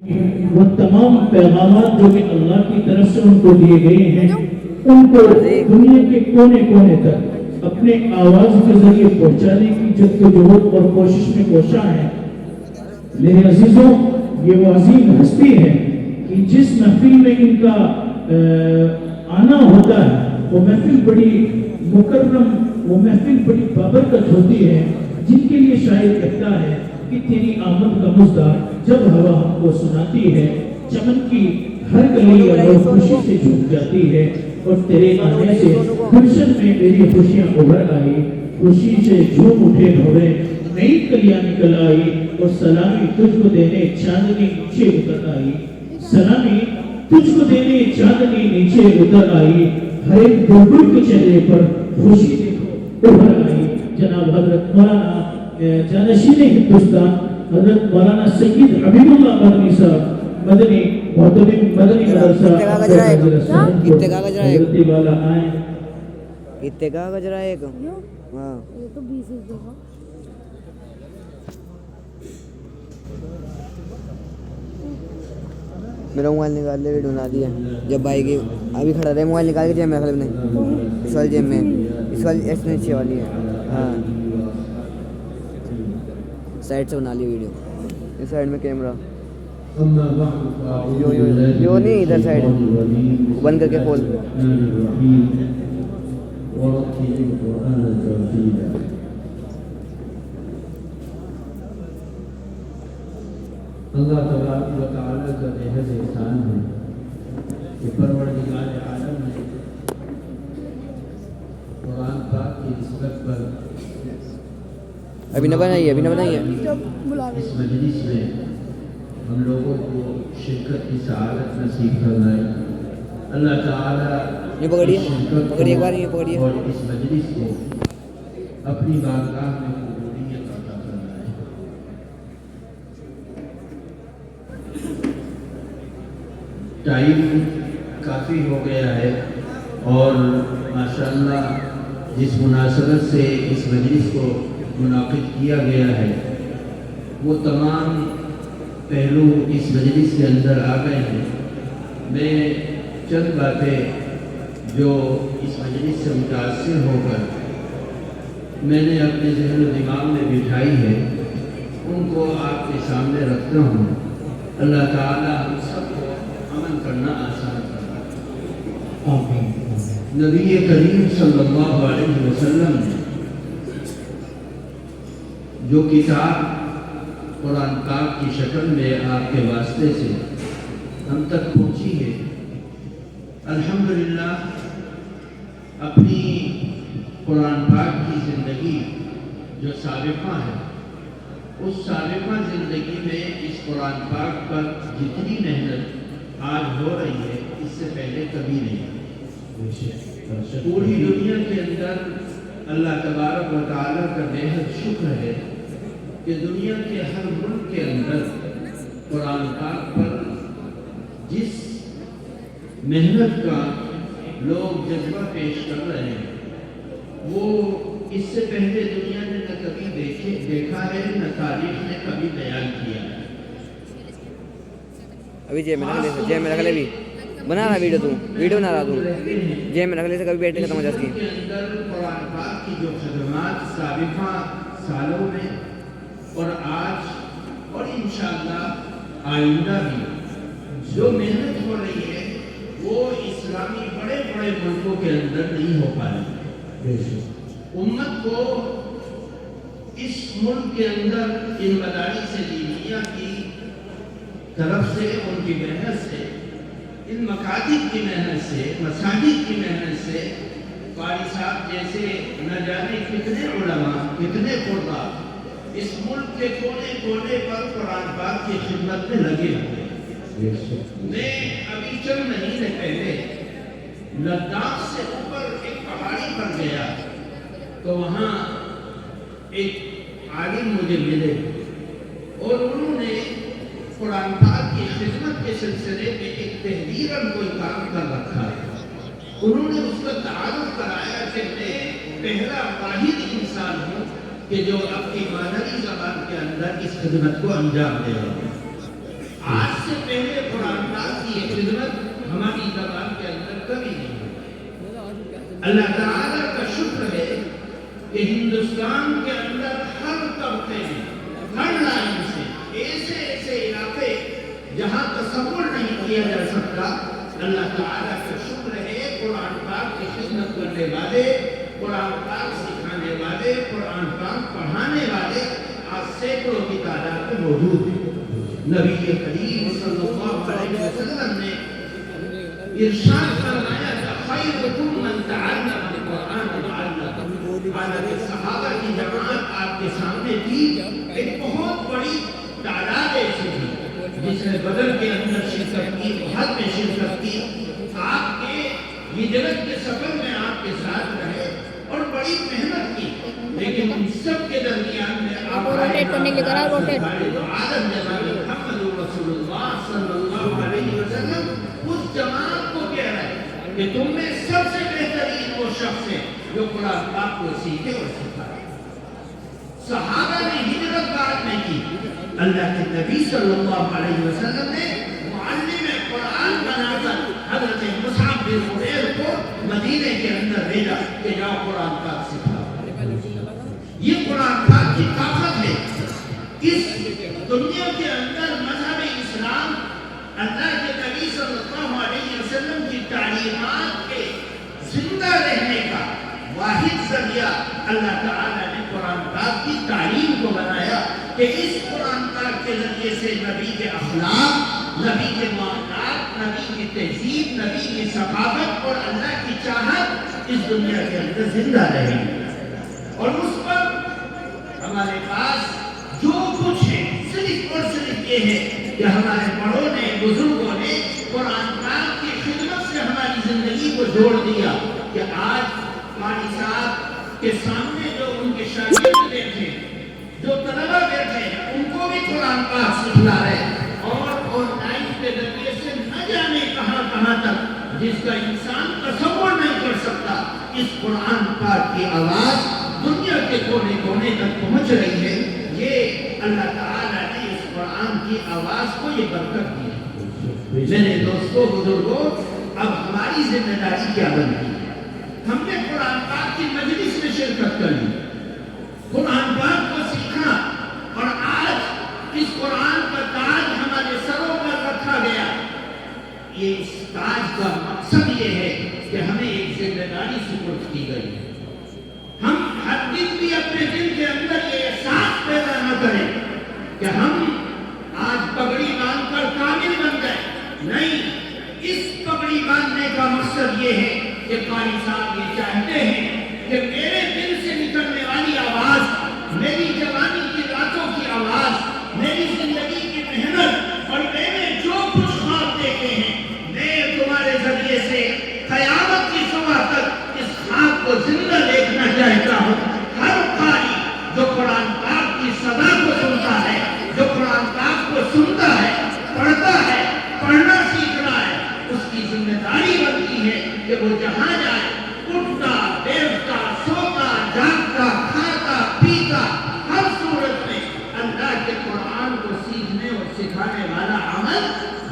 وہ تمام پیغامات جو کہ اللہ کی طرف سے ان کو دیے گئے ہیں ان کو دنیا کے کونے کونے تک اپنے آواز کے ذریعے پہنچانے کی جدوجہد اور کوشش میں کوشاں ہیں۔ میرے عزیزوں، یہ وہ عظیم ہستی ہے کہ جس محفل میں ان کا آنا ہوتا ہے وہ محفل بڑی مکرم، وہ محفل بڑی بابرکت ہوتی ہے، جن کے لیے شاعر کہتا ہے کہ تیری آمد کا مژدہ جب ہوا ہم کو سناتی ہے، چمن کی ہر گلی اور خوشی سے جھوم جاتی ہے، اور تیرے آنے سے گلشن میں میری خوشیاں ابھر آئی، خوشی سے جھوم اٹھے بھورے، نئی کلیاں نکل آئی، اور سلامی تجھ کو دینے چاندنی نیچے اتر آئی، سلامی تجھ کو دینے چاندنی نیچے اتر آئی، ہر ایک بلبل کے چہرے پر خوشی دیکھو ابھر آئی۔ جناب حضرت مولانا جانشین ہندوستان حضرت مولانا سید حبیب اللہ مدنی صاحب مدنی محترم مدنی مدرسہ کتنے کاغذ رہے حضرت والا آئیں۔ کتنے کاغذ رہے ایک؟ ہاں یہ تو 20 روپے کا۔ میرا موبائل نکال لے، ویڈیو بنا دیا جب بھائی کی ابھی کھڑا رہے، موبائل نکال کے جیب میں رکھ نے، اس والی جیب میں، اس والی ایس نیچے والی ہے، ہاں سائڈ سے بنا لی ویڈیو، اس سائڈ میں کیمرہ جو نہیں ادھر سائڈ بند کر کے کھول۔ اللہ تبارک و تعالیٰ کا بےحد احسان ہے کہ پروردگار عالم نے قرآن پاک کی نسبت پر ابھی نہ بنائیے، ابھی نہ بنائیے۔ اس مجلس میں ہم لوگوں کو شرکت کی سعادت نصیب فرمائے۔ اللہ تعالیٰ یہ پکڑیے، اس شرکت پکڑیے ایک بار، یہ پکڑیے اور اس مجلس کو اپنی بارگاہ میں قبولیت عطا فرمائے۔ ٹائم کافی ہو گیا ہے اور ماشاءاللہ جس مناسبت سے اس مجلس کو منعقد کیا گیا ہے وہ تمام پہلو اس مجلس کے اندر آ گئے ہیں۔ میں چند باتیں جو اس مجلس سے متاثر ہو کر میں نے اپنے ذہن و دماغ میں بٹھائی ہے ان کو آپ کے سامنے رکھتا ہوں۔ اللہ تعالیٰ ہم سب کو عمل کرنا آسان کرنا۔ نبی کریم صلی اللہ علیہ وسلم نے جو کتاب قرآن پاک کی شکل میں آپ کے واسطے سے ہم تک پہنچی ہے، الحمدللہ اپنی قرآن پاک کی زندگی جو سابقہ ہے اس سابقہ زندگی میں اس قرآن پاک پر جتنی محنت آج ہو رہی ہے اس سے پہلے کبھی نہیں۔ پوری دنیا کے اندر اللہ تبارک و تعالیٰ کا بےحد شکر ہے کہ دنیا کے ہر ملک کے اندر قرآن پاک پر جس محنت کا لوگ جذبہ پیش کر رہے ہیں وہ اس سے پہلے دنیا نے نہ کبھی دیکھا ہے، نہ تاریخ نے کبھی بیان کیا ہے۔ ابھی جیب میں رکھ لے بھی بنا رہا ویڈیو، ویڈیو بنا رہا جیب میں رکھ لے سے کبھی بیٹھے ختم ہو جاتی کے اندر قرآن پاک کی جو خدمات سابقہ سالوں میں اور آج اور انشاءاللہ آئندہ بھی جو محنت ہو رہی ہے وہ اسلامی بڑے بڑے ملکوں کے اندر نہیں ہو پا رہی۔ امت کو اس ملک کے اندر ان مدارس دینیہ کی طرف سے، ان کی محنت سے، ان مکاتب کی محنت سے، مساجد کی محنت سے، قاری صاحب جیسے نہ جانے کتنے علماء، کتنے قرآ اس ملک کے کونے کونے پر قرآن پاک کی خدمت میں لگے ہوئے۔ میں ابھی چند مہینے پہلے لداخ سے اوپر ایک پہاڑی پر گیا تو وہاں ایک عالم مجھے ملے اور انہوں نے قرآن پاک کی خدمت کے سلسلے میں ایک تحریراً کوئی کام کر رکھا ہے۔ انہوں نے اس کا تعارف کرایا کہ میں پہلا واحد انسان ہوں کہ جو اپنی مادری زبان کے اندر اس خدمت کو انجام دے رہا ہوں۔ آج سے یہ خدمت ہماری زبان کے اندر کبھی نہیں ہوئی۔ اللہ تعالیٰ کا شکر ہے کہ ہندوستان کے اندر ہر طبقے میں، ہر لائن سے ایسے ایسے علاقے جہاں تصور نہیں کیا جا سکتا، اللہ تعالیٰ کا شکر ہے قرآن پاک کی خدمت کرنے والے، قرآن پاک سکھانے والے، قرآن پاک پڑھانے والے آج سینکڑوں کی تعداد میں موجود ہیں۔ نبی کریم صلی اللہ علیہ وسلم نے ارشاد فرمایا کہ خیرکم من تعلم القرآن وعلمہ۔ حالانکہ صحابہ کی جماعت آپ کے سامنے تھی، ایک بہت بڑی تعداد ایسی تھی جس نے بدر کے اندر شرکت کی، بہت میں شرکت کی، آپ کے ہجرت کے سفر میں آپ کے ساتھ رہے اور بڑی محنت کی، لیکن ان سب کے درمیان میں آپ روٹیٹ کرنے کے لیے کرا روٹیٹ عالم جناب محمد رسول اللہ صلی اللہ علیہ وسلم اس جماعت کو کہہ رہے ہیں کہ تم میں سب سے بہترین وہ شخص ہے جو قرآن پاک کو سیکھے اور سکھائے۔ صحابہ نے ہجرت بعد میں کی، اللہ کے نبی صلی اللہ علیہ وسلم نے معلم قرآن بنا کر حضرت مصعب بن عمیر کو مدینے کے اندر بھیجا کہ جاؤ قرآن پاک سکھاؤ۔ یہ قرآن پاک کی طاقت ہے۔ اس دنیا کے اندر مذہب اسلام اللہ کے نبی صلی اللہ علیہ وسلم کی تعلیمات کے زندہ رہنے کا واحد ذریعہ اللہ تعالیٰ نے قرآن پاک کی تعلیم کو بنایا کہ اس قرآن پاک کے ذریعے سے نبی کے اخلاق، نبی کے معاملات، نبی کی تہذیب، نبی کی ثقافت اور اللہ کی چاہت اس دنیا کے اندر زندہ رہے اور اس پر ہمارے پاس جو کچھ ہے صرف اور صرف یہ ہے کہ ہمارے بڑوں نے، بزرگوں نے قرآن پاک کی خدمت سے ہماری زندگی کو جوڑ دیا کہ آج قاری صاحب کے سامنے جو ان کے شاگرد بیٹھے، جو طلبہ بیٹھے ہیں، ان کو بھی قرآن پاک سکھلا رہے اور آن لائن کے ذریعے سے نہ جانے کہاں کہاں تک جس کا انسان تصور نہیں کر سکتا، اس قرآن پاک کی آواز دنیا کے کونے کونے تک پہنچ رہی ہے۔ یہ اللہ تعالیٰ نے اس قرآن کی آواز کو یہ برکت دی ہے۔ میرے دوستو، بزرگوں، اب ہماری ذمہ داری کیا بنتی ہے؟ ہم نے قرآن پاک کی مجلس میں شرکت کر لی، قرآن پاک کو سیکھا اور آج اس قرآن کا تاج ہمارے سروں پر رکھا گیا۔ یہ اس تاج کا مقصد یہ ہے کہ ہمیں ایک ذمہ داری سپرد کی گئی ہے۔ ہم ہر دن بھی اپنے دل کے اندر یہ احساس پیدا نہ کریں کہ ہم آج پگڑی باندھ کر کامل بن گئے، نہیں، اس پگڑی باندھنے کا مقصد یہ ہے کہ قاری صاحب یہ چاہتے ہیں کہ میرے دل سے نکلنے والی آواز، میری جوانی کی راتوں کی آواز، میری زندگی کی محنت اور میں نے جو کچھ خواب دیکھے ہیں، میں تمہارے ذریعے سے قیامت کی صبح تک اس خواب کو زندہ دیکھنا چاہتا ہوں۔ ہر قاری جو قرآن پاک کی صدا کو سنتا ہے، جو قرآن پاک کو سنتا ہے، پڑھتا ہے، پڑھنا سیکھ رہا ہے، اس کی ذمہ داری بنتی ہے کہ وہ جہاں جائے، اٹھتا، بیٹھتا، سوتا، جاگتا، کھاتا، پیتا، ہر صورت میں اللہ کے قرآن کو سیکھنے اور سکھانے والا عمل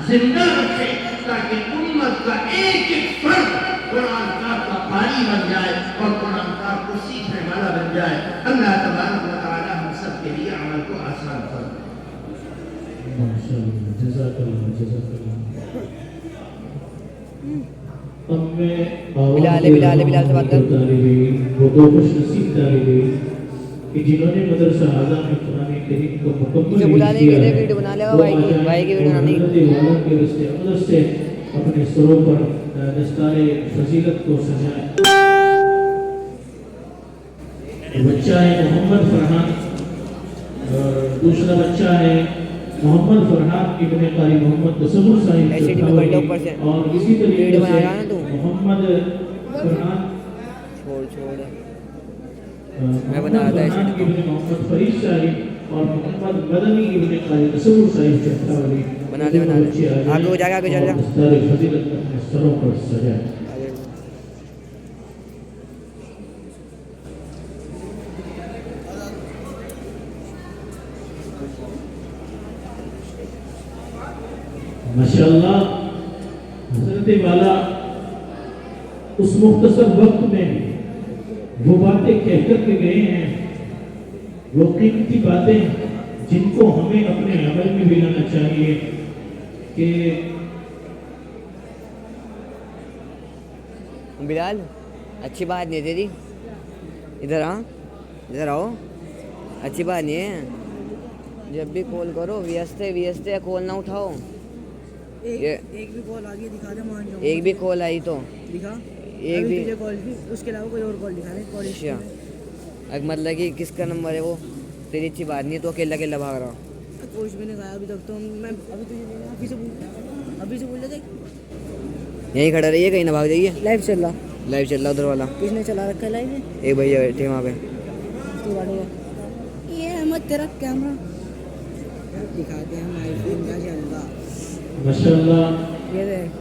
زندہ رکھے تاکہ امت کا ایک ایک فرد قرآن پاک کا قاری بن جائے اور قرآن پاک کو سیکھنے والا بن جائے۔ اللہ تبارک و تعالی ہم سب کے لیے عمل کو آسان فرمائے۔ ماشاءاللہ، جزاک اللہ، جزاک اللہ۔ اب میں بلال سے بات کر۔ وہ دو خوش نصیب طالب علم کہ جنہوں نے مدرسہ اعظم میں قرآن کریم کو مکمل بلانے کے لیے ویڈیو بنا لے گا، بھائی کی ویڈیو بنانے کے رستے اقدس سے اپنے سروں پر دستار فضیلت کو سجائیں۔ بچہ ہے محمد فرحان اور دوسرا بچہ ہے محمد فرحان ابن قاری محمد تصور صاحب اور اسی طریقے سے محمد فرحان میں بنا رہا تھا ابن محمد فرید صاحب اور محمد مدنی ابن قاری تصور صاحب چٹھاولی بنا لے آگے ہو جائے گا، آگے چل جا۔ دستار فضیلت اپنے سروں پر سجائیں۔ ماشاءاللہ حضرت والا اس مختصر وقت میں وہ باتیں کہہ کر کے گئے ہیں، وہ قیمتی باتیں جن کو ہمیں اپنے عمل میں بھی لانا چاہیے کہ بلال اچھی بات نہیں تیری، ادھر ادھر آؤ، اچھی بات نہیں ہے، جب بھی کال کرو ویستے کال نہ اٹھاؤ، ایک بھی کال آ گئی دکھا دے مان جاؤں، ایک بھی کال آئی تو دکھا ایک بھی تجھے کال کی، اس کے علاوہ کوئی اور کال دکھا دے کال ہسٹری اچھا میں۔ مطلب کہ کس کا نمبر ہے وہ، تیری اچھی بات نہیں ہے تو اکیلا بھاگ رہا ہوں۔ کچھ بھی نہیں کھایا ابھی تک تو میں ابھی تجھے ابھی سے بول رہے تھے یہیں کھڑا رہیے، کہیں نہ بھاگ جائیے، لائیو چل رہا، لائیو چل رہا ادھر والا، کس نے چلا رکھا ہے لائیو میں؟ ایک بھیا بیٹھے وہاں پہ، تو گاڑی ہے یہ احمد تیرا کیمرہ دکھاتے ہیں ہم آئی فون کا چل رہا، ماشاءاللہ یہ دیکھ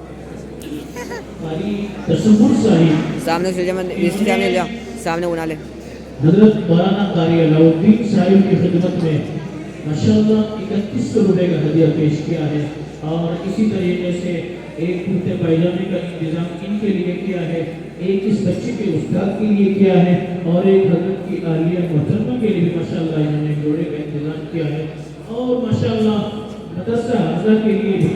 قاری تصور صاحب سامنے چل جا، میں اس سے سامنے جا، سامنے بنا لے، حضرت مولانا قاری علاؤ الدین صاحب کی خدمت میں ماشاءاللہ 3100 روپے کا ہدیہ پیش کیا ہے، اور اسی طریقے سے ایک کرتے پائجامے کا انتظام ان کے لیے کیا ہے، ایک اس بچے کے استاد کے لیے کیا ہے، اور ایک حضرت کی عالیہ محترمہ کے لیے ماشاءاللہ انہوں نے جوڑے کا انتظام کیا ہے، اور ماشاءاللہ مدرسہ حضرہ کے لیے بھی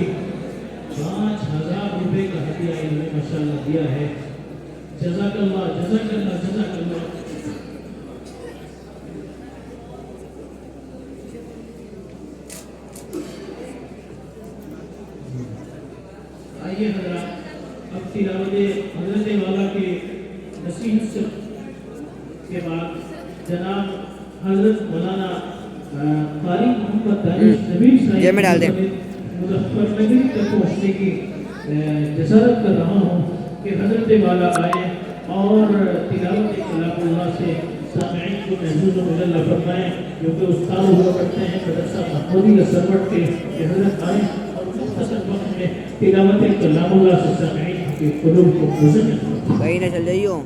5000 روپے کا ہدیہ انہوں نے ماشاءاللہ دیا ہے۔ جزاک اللہ جزاک اللہ جزاک اللہ۔ آئیے حضرات، اب تلاوت حضرت والا کے نصیحت کے بعد جناب حضرت مولانا قاری محمد دانش نبیل جیب میں ڈال دیں، مظفر نگر تک پہنچنے کی جسارت کر رہا ہوں کہ حضرت والا آئے اور تلاوت کلام اللہ سے سامعین کو محفوظ و مجلہ فرمائیں، جو کہ استاد ہوا کرتے ہیں مدرسہ محمودی کا سرورٹ کے، کہ حضرت آئے اور مختصر وقت میں تلاوت کلام اللہ سے سامعین کے قلوب کو گزرنے کہیں نہ چل جائیو،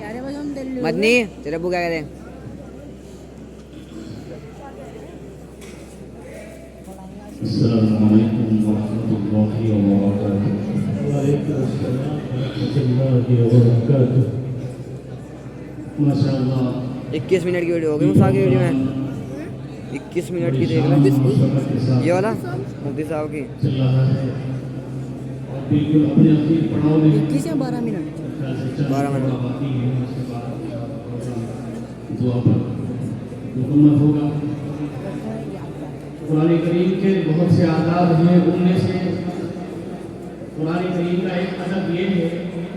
یار بس ہم دل مدنی تیرے ابو کیا کہتے ہیں؟ السلام علیکم ورحمۃ اللہ وبرکاتہ۔ وعلیکم السلام ورحمۃ اللہ وبرکاتہ۔ ماشاء اللہ 21 منٹ کی ویڈیو ہوگی مسا کی ویڈیو میں، 21 منٹ کی دیکھ لیں، یہ والا مفتی صاحب کی چل رہا ہے اور بالکل اپنے اپنی پڑاؤ میں 21 یا 12 منٹ 12 منٹ دعا پر مکمل ہوگا۔ قرآن کریم کے بہت سے آداب ہیں، ان میں سے قرآن کریم کا ایک ادب یہ ہے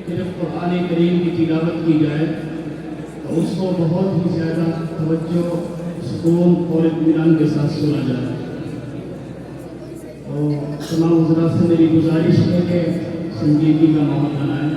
کہ جب قرآن کریم کی تلاوت کی جائے تو اس کو بہت ہی زیادہ توجہ، سکون اور اطمینان کے ساتھ سنا جائے۔ اور تمام حضرات سے میری گزارش ہے کہ سنجیدگی کا ماحول بنائیں۔